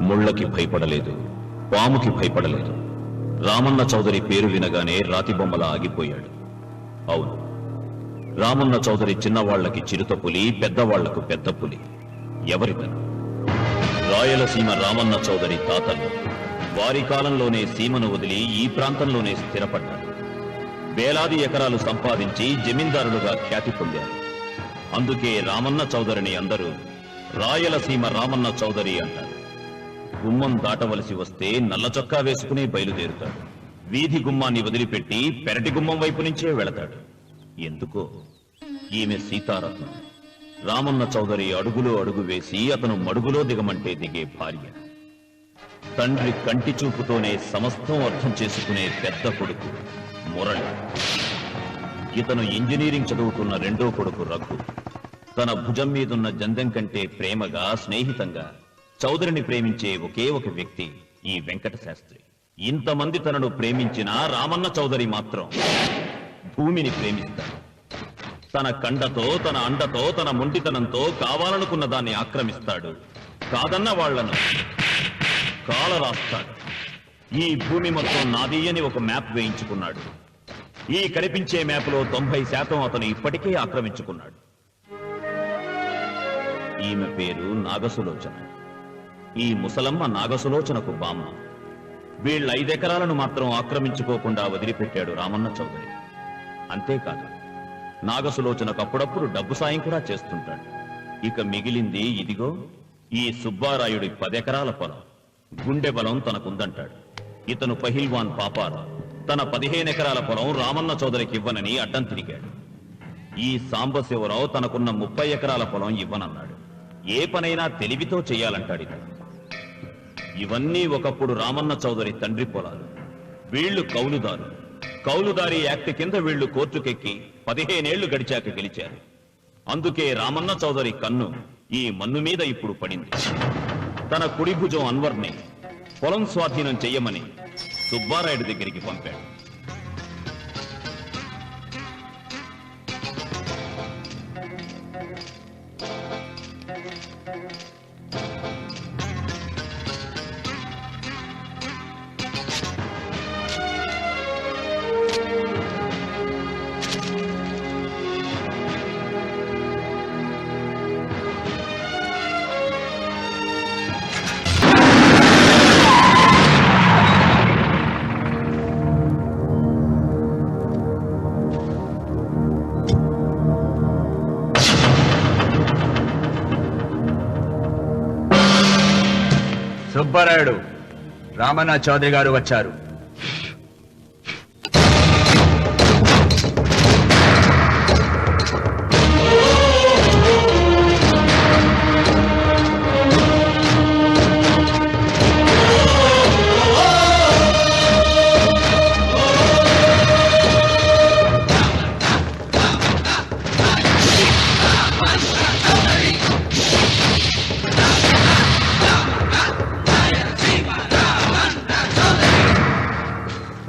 ముళ్ళకి భయపడలేదు, పాముకి భయపడలేదు. రామన్న చౌదరి పేరు వినగానే రాతిబొమ్మలా ఆగిపోయాడు. అవును, రామన్న చౌదరి చిన్నవాళ్లకి చిరుత పులి, పెద్దవాళ్లకు పెద్ద పులి. ఎవరితను? రాయలసీమ రామన్న చౌదరి తాతలు వారి కాలంలోనే సీమను వదిలి ఈ ప్రాంతంలోనే స్థిరపడ్డారు. వేలాది ఎకరాలు సంపాదించి జమీందారులుగా ఖ్యాతి పొందారు. అందుకే రామన్న చౌదరిని అందరూ రాయలసీమ రామన్న చౌదరి అంటారు. గుమ్మం దాటవలసి వస్తే నల్ల చొక్కా వేసుకునే బయలుదేరుతాడు. వీధి గుమ్మాన్ని వదిలిపెట్టి పెరటి గుమ్మం వైపు నుంచే వెళతాడు. ఎందుకో, ఈమె సీతారత్నం. రామన్న చౌదరి అడుగులో అడుగు వేసి అతను మడుగులో దిగమంటే దిగే భార్య. తండ్రి కంటి చూపుతోనే సమస్తం అర్థం చేసుకునే పెద్ద కొడుకు మురళి. ఇతను ఇంజనీరింగ్ చదువుతున్న రెండో కొడుకు రఘు. తన భుజం మీదున్న జందెం కంటే ప్రేమగా, స్నేహితంగా చౌదరిని ప్రేమించే ఒకే ఒక వ్యక్తి ఈ వెంకట శాస్త్రి. ఇంతమంది తనను ప్రేమించినా రామన్న చౌదరి మాత్రం భూమిని ప్రేమిస్తాడు. తన కండతో, తన అండతో, తన మొండితనంతో కావాలనుకున్న దాన్ని ఆక్రమిస్తాడు. కాదన్న వాళ్లను కాల రాస్తాడు. ఈ భూమి మొత్తం నాది అని ఒక మ్యాప్ వేయించుకున్నాడు. ఈ కనిపించే మ్యాప్లో 90% అతను ఇప్పటికే ఆక్రమించుకున్నాడు. ఈమె పేరు నాగసులోచన. ఈ ముసలమ్మ నాగసులోచనకు బామ్మ. వీళ్ళ 5 ఎకరాలను మాత్రం ఆక్రమించుకోకుండా వదిలిపెట్టాడు రామన్న చౌదరి. అంతేకాదు, నాగసులోచనకు అప్పుడప్పుడు డబ్బు సాయం కూడా చేస్తుంటాడు. ఇక మిగిలింది ఇదిగో ఈ సుబ్బారాయుడి 10 ఎకరాల పొలం. గుండె బలం తనకుందంటాడు. ఇతను పహిల్వాన్ పాపారావు తన 15 ఎకరాల పొలం రామన్న చౌదరికి ఇవ్వనని అడ్డం తిరిగాడు. ఈ సాంబశివరావు తనకున్న 30 ఎకరాల పొలం ఇవ్వనన్నాడు. ఏ పనైనా తెలివితో చెయ్యాలంటాడు ఇతను. ఇవన్నీ ఒకప్పుడు రామన్న చౌదరి తండ్రి పొలాలు. వీళ్లు కౌలుదారు. కౌలుదారి యాక్ట్ కింద వీళ్లు కోర్టుకెక్కి 15 ఏళ్లు గడిచాక గెలిచారు. అందుకే రామన్న చౌదరి కన్ను ఈ మన్ను మీద ఇప్పుడు పడింది. తన కుడి భుజం అన్వర్ని పొలం స్వాధీనం చెయ్యమని సుబ్బారాయుడి దగ్గరికి పంపాడు. సుబ్బారాయుడు, రామన్న చౌదరి గారు వచ్చారు.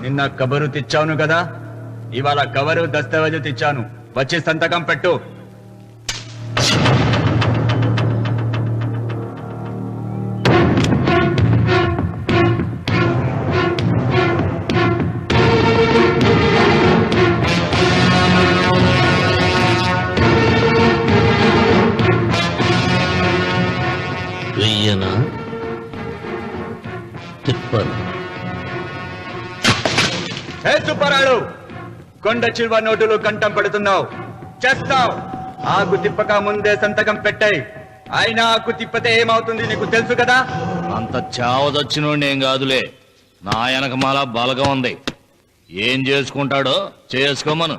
నిన్న కబరు తెచ్చాను కదా, ఇవాళ కవరు దస్తావేజు తెచ్చాను. వచ్చి సంతకం పెట్టు. వెయ్యనా తిప్పను. సుబ్బారాయుడు, కొండ చిల్వ నోటులు కంఠం పడుతున్నావు, చేస్తావు. ఆకు తిప్పక ముందే సంతకం పెట్టాయి. అయినా ఆకు తిప్పతే ఏమవుతుంది నీకు తెలుసు కదా. అంత చావదొచ్చినోండి ఏం కాదులే. నా వెనక మాల బలగా ఉంది. ఏం చేసుకుంటాడో చేసుకోమను.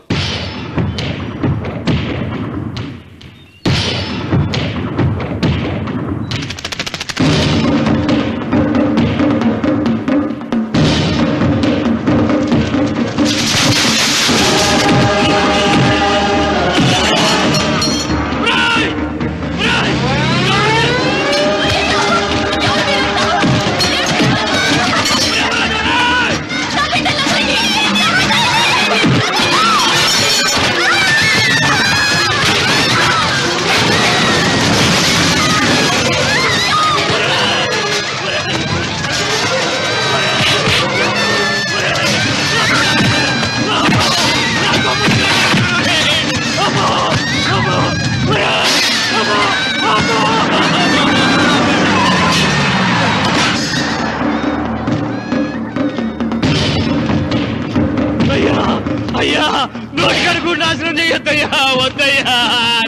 వద్దయ్యా,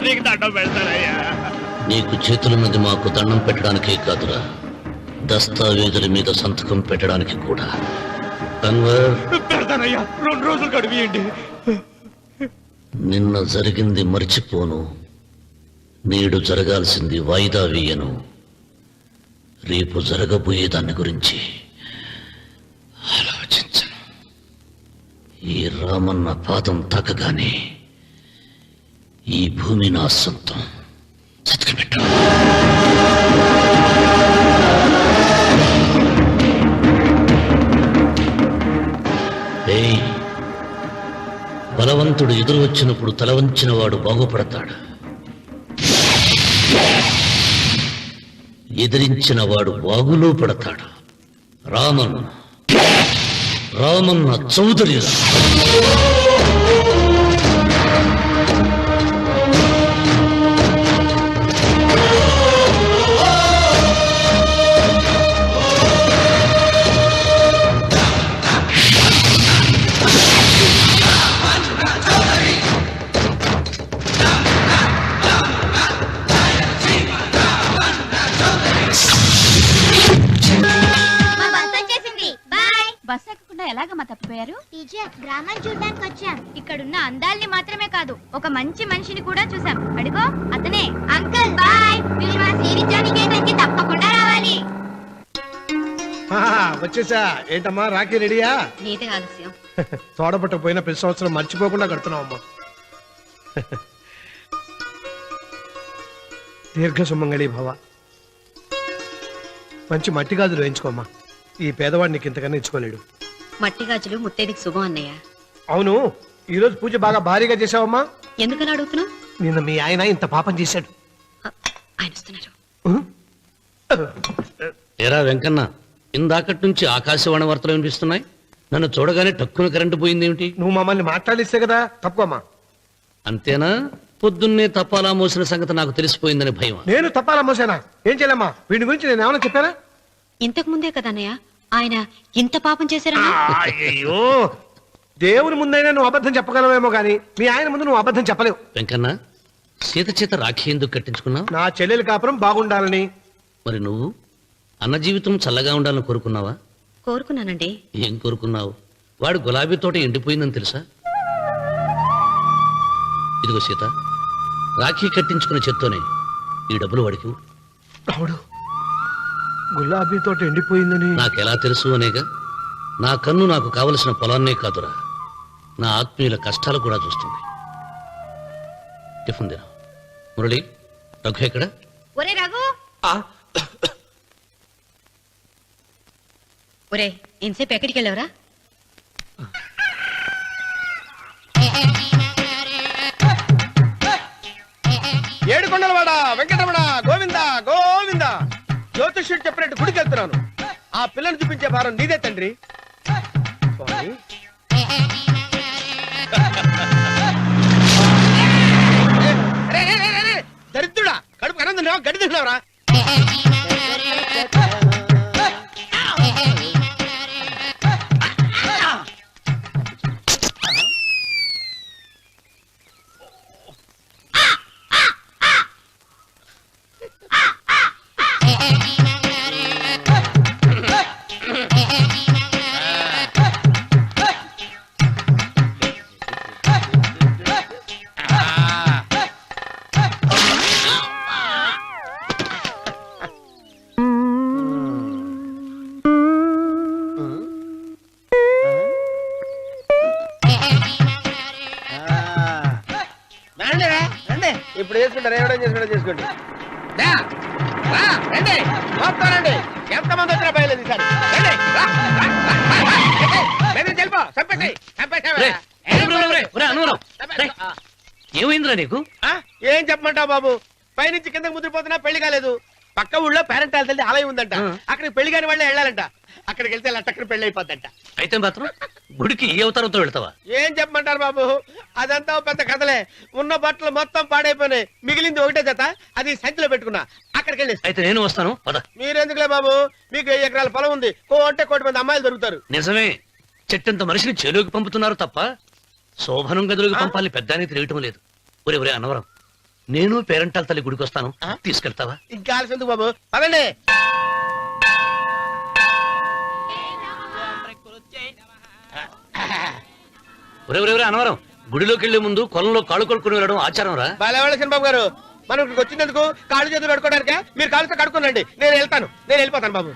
నీకు దండం పెడతానయ్యా. నీకు చేతులున్నది మాకు దండం పెట్టడానికే కాదురా, దస్తావేజుల మీద సంతకం పెట్టడానికి కూడా. అన్వర్, పెడతానయ్యా, 2 రోజులు గడిపియండి. నిన్న జరిగింది మర్చిపోను, నేడు జరగాల్సింది వాయిదా వేయను. రేపు జరగబోయే దాని గురించి ఆలోచించను. ఈ రామన్న పాదం తాకగానే ఈ భూమి నా సొంతం. సంతకం ఏయ్, బలవంతుడు ఎదురు వచ్చినప్పుడు తల వంచిన వాడు బాగుపడతాడు, ఎదిరించిన వాడు బాగులో పడతాడు. రామన్న చౌదరి. బస్ ఎక్కకుండా ఎలాగమ్మా తప్పిపోయారు? టీచర్, గ్రామాన్ని చూడడానికి వచ్చాం. ఇక్కడున్న అందాల్ని మాత్రమే కాదు, ఒక మంచి మనిషిని కూడా చూసాం. అడిగో అతనే. అంకుల్ బాయ్, మీరు మా శ్రీనిత్యానికి తప్పకుండా రావాలి. వచ్చేసా. ఏంటమ్మా రాఖీ రెడీయా? నీదే ఆలస్యం. తోడపట్టపోయిన ప్రతి సంవత్సరం మర్చిపోకుండా కడుతున్నావమ్మా. దీర్ఘ సుమంగళి భవ. మంచి మట్టి గాజులు వేయించుకోమ్మా. ఈ పేదవాడికి ఇంతకన్నా ఇచ్చుకోలేడు. మట్టి గాజులు ముత్తేదికి శుభం అన్నయ్య. అవును, ఈ రోజు పూజ బాగా భారీగా చేసావమ్మా. ఎందుకలా అడుగుతున్నావు? నిన్న మీ ఆయన ఇంత పాపం చేశాడు. ఆయన వస్తున్నారు. ఎరా వెంకన్న, ఇందాకటి నుంచి ఆకాశవాణి వార్తలు వినిపిస్తున్నాయి. నన్ను చూడగానే టక్కున కరెంటు పోయిందేమిటి? నువ్వు మమ్మల్ని మాట్లాడిస్తే కదా. తప్పుకోమ్మా. అంతేనా? పొద్దున్నే తప్పాలా మోసిన సంగతి నాకు తెలిసిపోయిందని భయం. నేను తప్పాలా మోసానా? ఏం చేయలేమ్మా. వీడి గురించి నేను ఏమైనా చెప్పానా? ఇంతకు ముందే కదా అన్నయ్య ఆయన ఇంత పాపం చేశారన్నా. అయ్యో, దేవుని ముందైనా నువ్వు అబద్ధం చెప్పగలవేమో గానీ మీ ఆయన ముందు నువ్వు అబద్ధం చెప్పలేవు. వెంకన్న, సీత చేత రాఖీ ఎందుకు కట్టించుకున్నావు? నా చెల్లెలి కాపురం బాగుండాలని. మరి నువ్వు అన్న జీవితం చల్లగా ఉండాలని కోరుకున్నావా? కోరుకున్నానండి. ఏం కోరుకున్నావు? వాడు గులాబీ తోట ఎండిపోయిందని తెలుసా? ఇదిగో సీత, రాఖీ కట్టించుకున్న చేత్తోనే ఈ డబ్బులు వాడికి. రావుడు, గులాబీ తోట ఎండిపోయిందని నాకెలా తెలుసు అనేగా. నా కన్ను నాకు కావలసిన పొలాన్నే కాదురా, నా ఆత్మీయుల కష్టాలు కూడా చూస్తుంది. టిఫిన్ తిన. మురళి, రఘు ఎక్కడ? ఒరే రఘు, ఒరే ఇంతసేపు ఎక్కడికి వెళ్ళవరా? ఏడుకొండలవాడ వెంకటరమణ గోవింద గోవింద. జ్యోతిష్యుడు చెప్పినట్టు గుడికి వెళ్తున్నాను. ఆ పిల్లని చూపించే భారం నీదే తండ్రి. స్వామి, దరిద్రుడా, కడుపు అనంద గడి తిన్నావురా. ఇప్పుడు వేసుకుంటారు, ఏమైనా చేసుకుంటారు చేసుకోండి. రండి, ఎంతమంది వచ్చినా బయలుదేరి ఏమైందిరా నీకు? ఏం చెప్పమంటావు బాబు? పైనుంచి కిందకి ముద్రపోతున్నా పెళ్లి కాలేదు. పక్క ఊళ్ళో పేరెంటాల తల్లి ఆలయం ఉందంట. అక్కడికి పెళ్లి కాని వాళ్ళే వెళ్ళాలంట. అక్కడికి వెళ్తే లట్టక్కడ పెళ్లి అయిపోద్దంట. అయితే మాత్రం గుడికి ఏ అవతారంతో వెళ్తావా? ఏం చెప్పమంటారు బాబు, అదంతా పెద్ద కథలే. ఉన్న బట్టలు మొత్తం పాడైపోయినాయి. మిగిలింది ఒకటే జత, అది సంచిలో పెట్టుకున్నా. అక్కడికి వెళ్ళి అయితే నేను వస్తాను. మీరెందుకులే బాబు, మీకు 1000 ఎకరాల పొలం ఉంది. అంటే 1 కోటి మంది అమ్మాయిలు దొరుకుతారు. నిజమే, చెట్టంత మనిషిని చెరువుకి పంపుతున్నారు తప్ప శోభనం గదులకు పంపాలి పెద్దానికి తెలియటం లేదు. ఒరే అన్నవరం, నేను పేరంటాల తల్లి గుడికి వస్తాను, తీసుకెళ్తావా? ఇంకా ఆలస్యం బాబు, పదండి. ఒరే అన్నవరం, గుడిలోకి వెళ్లే ముందు కొలంలో కాళ్ళు కొడుకుని వెళ్ళడం ఆచారం రా. బాలేవాళ్ళ బాబు గారు, మనం ఇక్కడికి వచ్చినందుకు కాళ్ళు చేతులు కడుక్కోవడానికా? మీరు కాళ్ళతో కడుక్కోనండి, నేను వెళ్ళిపోతాను బాబు.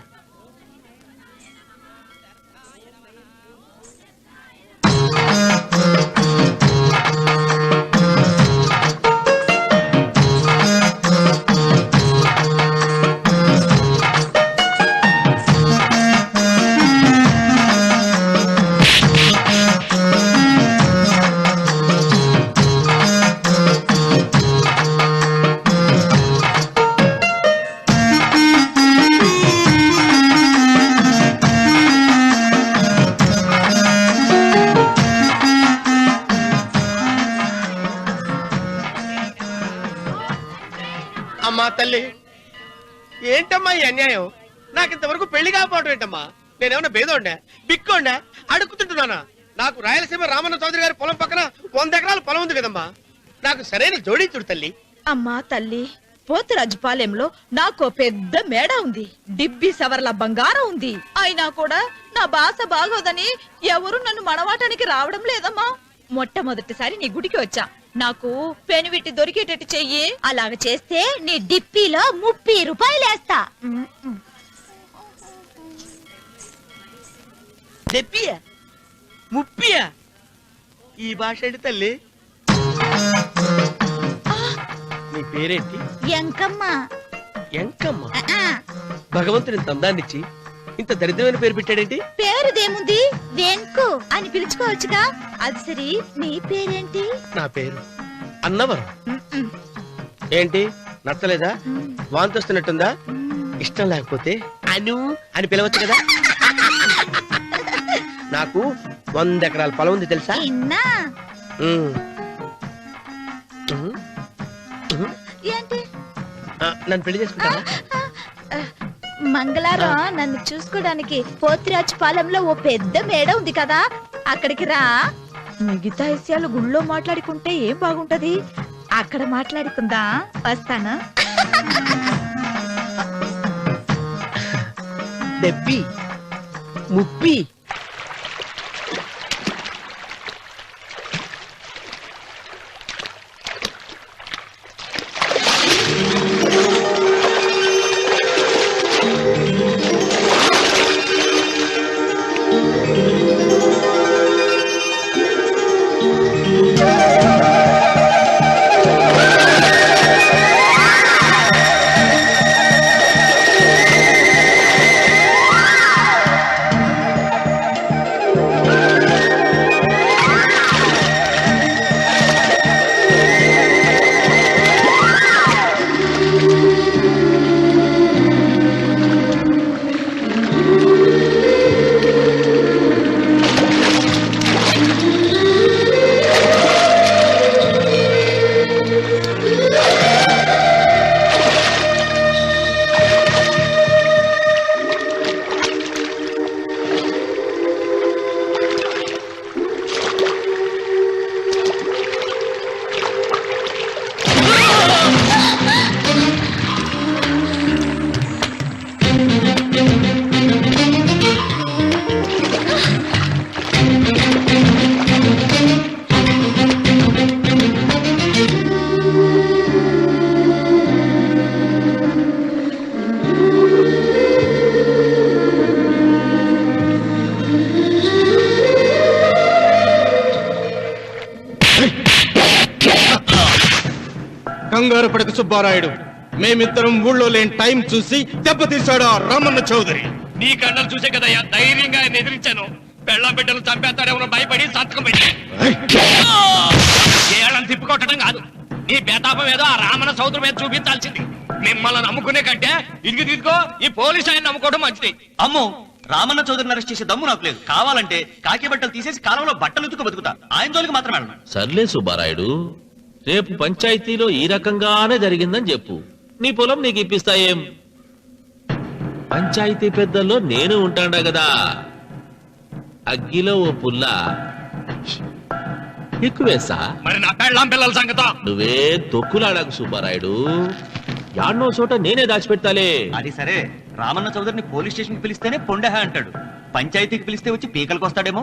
అమ్మా తల్లి, ఏంటమ్మా ఈ అన్యాయం? నాకు ఇంతవరకు పెళ్లి కాకపోవడం ఏంటమ్మా? నేనేమన్నా బేదోండా, బిక్కోండా, అడుగుతుంటున్నానా? నాకు రాయలసీమ రామన్న చౌదరి గారి పొలం పక్కన 100 ఎకరాల పొలం ఉంది కదమ్మా. నాకు సరైన జోడించుడు తల్లి. అమ్మా తల్లి, పోతురాజుపాలెంలో నాకు పెద్ద మేడ ఉంది, డిబ్బి సవర్ల బంగారం ఉంది. అయినా కూడా నా భాష బాగోదని ఎవరు నన్ను మనవాటానికి రావడం లేదమ్మా. మొట్టమొదటిసారి నీ గుడికి వచ్చా, నాకు పెనువిట్టి దొరికేటట్టు చెయ్యి. అలాగ చేస్తే నీ డిప్పీలో 30 రూపాయలు వేస్తా. చెప్పియా 30? ఈ భాష ఏంటి తల్లి? నీ పేరేంటి? ఎంకమ్మ. ఎంకమ్మ? భగవంతుని ఇంత అందాన్నిచ్చి ఇంత దరిద్రమైన పేరు పెట్టాడేంటి? పేరుదేముంది, వెంకు అని పిలుచుకోవచ్చుగా. అది సరి, నీ పేరేంటి? నా పేరు అన్నవరం. ఏంటి నచ్చలేదా? వాంతి వస్తున్నట్టుందా? ఇష్టం లేకపోతే అను అని పిలవచ్చు కదా. నాకు 100 ఎకరాల పొలం ఉంది తెలుసా? ఇన్నా ఏంటి? నన్ను పెళ్లి చేసుకుంటా? మంగళారం నన్ను చూసుకోవడానికి పోతిరాజు పాలెంలో ఓ పెద్ద మేడ ఉంది కదా, అక్కడికి రా. మిగతా విషయాలు గుళ్ళో మాట్లాడుకుంటే ఏం బాగుంటది, అక్కడ మాట్లాడుకుందా. వస్తానా? డెబ్బి 30. కంగారు పడక సుబ్బారాయుడు, మేమిద్దరం ఊళ్ళో లేని టైం చూసి దెబ్బతీశాడు ఆ రామన్న చౌదరి. నీ కళ్ళను చూసే కదా ధైర్యంగా ఆయన ఎదిరించాను. పెళ్ళం బిడ్డలు చంపేస్తాడేమో భయపడి సంతకం పెట్టి ఏళ్ళని తిప్పుకొట్టడం కాదు, నీ బేతాపం ఏదో ఆ రామన్న చౌదరి మీద చూపించాల్సింది. మిమ్మల్ని నమ్ముకునే కంటే ఇదిగో ఈ పోలీసు ఆయన నమ్ముకోవడం మంచిది. అమ్మో, రామన్న చౌదరిని అరెస్ట్ చేసే దమ్ము నాకు లేదు. కావాలంటే కాకి బట్టలు తీసేసి కాలంలో బట్టలు ఉతుకు బతుకుతా. ఆయన జోలికి మాత్రం వెళ్ళను. సర్లే సుబ్బారాయుడు, రేపు పంచాయతీలో ఈ రకంగానే జరిగిందని చెప్పు, నీ పొలం నీకు ఇప్పిస్తాయేం? పంచాయతీ పెద్దల్లో నేను ఉంటాడా కదా. అగ్గిలో ఓ పుల్ల, ఎక్కువేసా మరి నా పెళ్ళాం పిల్లల సంగతం నువ్వే తొక్కులాడాకు సుబ్బారాయుడు యాడ్నో చోట నేనే దాచిపెడతాలే. అది సరే, రామన్న చౌదరిని పోలీస్ స్టేషన్ పిలిస్తేనే పొండహ అంటాడు, పంచాయతీకి పిలిస్తే వచ్చి పీకలకు వస్తాడేమో.